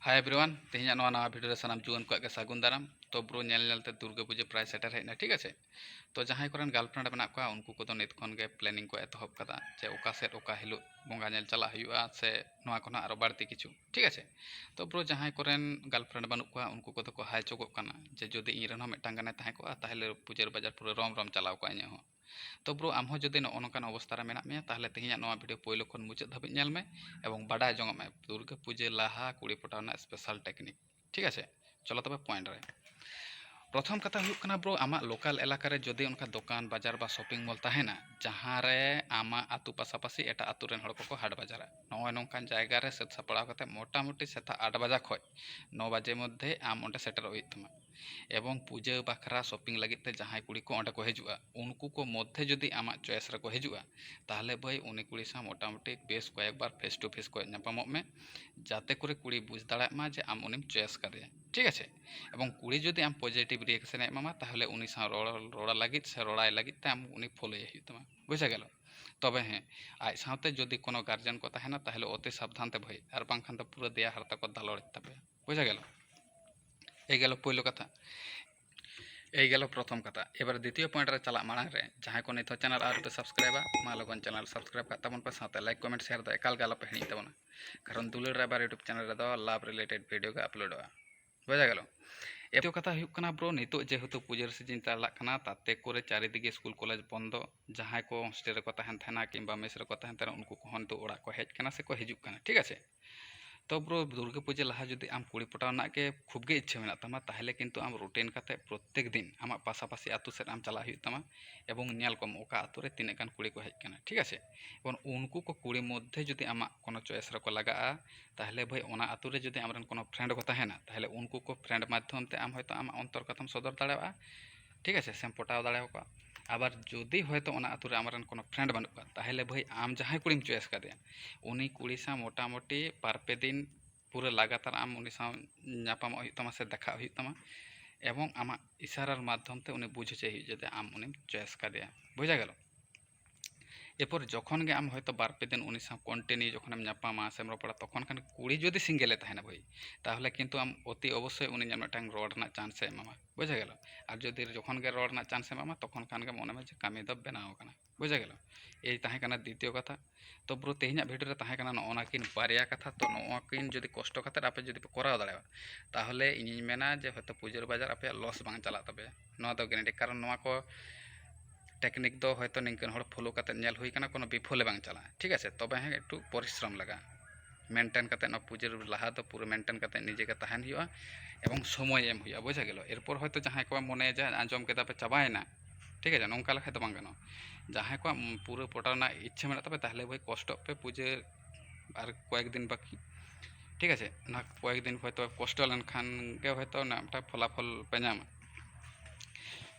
Hi everyone तेहना नवा video सानाम जुआन को सागुन दाराम तो ब्रो नेलते दुर्गा पूजा प्राय सेटर हेना ठीक है। तो जहाँ कोरेन गर्लफ्रेंड बना को उनको को नित खन के प्लानिंग को एतहब कदा जे ओका सेट ओका हिलो बंगा नेल चला हुआ से नवा को आरो बाड़ती किछु ठीक है। तो ब्रो जहाँ कोरेन गर्लफ्रेंड बनू को उनको को तो हाय चोक जे जदि इन रेन मिटन गाने तहे को ताहले पूजार बाजार पूरा रम रम चलाव को इन हो। तो ब्रो आम जदि नौकान अवस्था मेना मे ताहले तेहना नवा भिडियो पहिलो खन मुचाद धाबी नेल में एवं बाडा जंग में दुर्गा पूजा लाहा कुड़ी पटावना स्पेशल टेक्निक ठीक है। चलो तब पॉइंट रे प्रथम कथा हुई कना ब्रो आमा लोकल एलाका रे जदि उनका दुकान बाजार बा शॉपिंग मॉल तहेना जहाँ रे आमा आतु पासापासी एटा आतु रेन हड़ को हाट बाजारा नय नौकान जायगा रे सेट सापड़ा कते मोटामुटी सेता 8 बजा खय 9 बजे मध्य आम ओंडे सेटर हुई तमा एवं पूजा बाखरा शॉपिंग लगिते जहाँ कुड़ी को ओंडे को हजुआ उनको को मध्य जदि आमा चॉइस रे को हजुआ ताहले भाई उनी कुड़ी सा मोटामुटी बेस कयेक बार फेस टू फेस को नापामो में जाते करे कुड़ी बुझ दाड़ा मा जे आम उनिम चॉइस करे ठीक है। एवं कुड़ी जदि आम पॉजिटिव रिएक्शन एमामा ताहले उनी सा रोड़ा लगित से रोड़ाय लगित ते आम उनी फॉलोय हुई तमा बुझा गेल। तबे हाँ आज साथे जदि कोनो गार्जियन को तहेना ताहले अति सावधान ते भई आर बांखान तो पूरा देया हारता को दालड़ तबे बुझा गेल। এই গেল পইলো কথা এই গেল প্রথম কথা। এবার দ্বিতীয় পয়েন্ট রে চালা মাড়াং রে जहाँ को नित चैनल आर पे सब्सक्राइबा मा लगन चैनल सब्सक्राइब का तबन पे साथे लाइक कमेंट शेयर द एकाल गाल पे हिणी तबना कारण दुलर रे बार यूट्यूब चैनल रे दो लाभ रिलेटेड वीडियो का अपलोड हुआ बुझा गेल। एतो कथा हुई कना ब्रो नितो जेहेतु पूजार सीजन चला कना ताते करे चारिदिके स्कूल कॉलेज बंद जहाँ को हॉस्टेल रे को तहन थाना किंबा मेस रे को तहन थाना उनको को हन तो ओड़ा को हेज कना से को हिजुक कना ठीक है। तो ब्रो दुर्गा पूजा लहा जदि आम कुड़ी पटावना के खूब गे इच्छा मेना तमा ताहले किंतु आम रूटीन काते प्रत्येक दिन आम पासापासी आतु सेट आम चला हुई तमा एवं नेल कम ओका आतु रे तीन गान कुड़ी को हेज कना ठीक है। एवं उनको को कुड़ी मध्य जदि आम कोनो चॉइस रे को लगा ताहले भाई ओना आतु रे जदि आमरन कोनो फ्रेंड को तहेना ताहले उनको को फ्रेंड माध्यम ते आम होयतो आम अंतर कथम सदर दाड़ेवा ठीक है सेम पटाव दाड़े को। आबार जदि होयतो ओना आतु रे आमरन कोनो फ्रेंड बनू का ताहले भाई आम जहाँ कुड़ी चॉइस कर उनी कुड़ी सा मोटामुटी पारपे दिन पूरा लगातार आम उनी सा नापाम तमा से देखा तमा एवं आम इशारार माध्यम ते उनी बुझे जे आम उनी चॉइस कर बुझा गेल। एरपर जखन गे आम हयतो बारपे दिन उनी सा कन्टिन्यू जखन नापामा से रपड़ा तखन खान कुड़ी जदि सिंगेले तहेना भाई ताहले किंतु आम अति अवश्य उनी मिदटांग रड़ रना चांस एमामा बुझा गेल। और जदि जखन गे रड़ रना चांस एमामा तखन खान गे मने में कामी दो बनाव कना बुझा गेल। ये तहे कना द्वितीय कथा। तो ब्रो तेहना भिडियो रे तहे कना नोनाकिन बारिया कथा तो नोकिन जदि कष्ट खातिर आपे जदि पे कराव दाड़ेवा ताहले इनिन मेना जे हयतो पूजार बाजार आपे लॉस बांग चला तबे नोआ दो ग्यारंटी कारण नोआ को टेक्निक दो हयतो निंकन हड़ फॉलो करते नेल हुई कना कोनो विफले बांग चला ठीक है। तबे हाँ एकटू परिश्रम लगा मेनटेन करते ना पूजार लाहा तो पूरा मेनटेन करते निजे के तहन हुआ एवं समय एम हुआ बुझा गेल। एरपर हयतो जहाँ को मने जे आंजम केदा पे चाबायना ठीक है नौका लेखा तो बांग गानो जहाँ को पूरा पटावना इच्छा मेना तबे ताहले भाई कष्ट पे पूजा और कয়েক दिन बाकी ठीक है ना कয়েক दिन हयतो कष्ट लेनखान गे हयतो ना फलाफल पे नामा।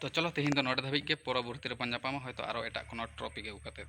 तो चलो तेहन दो नोडे धाबी के परवर्ती रे पामा हयतो आरो एटा कोनो टॉपिक एगु काते।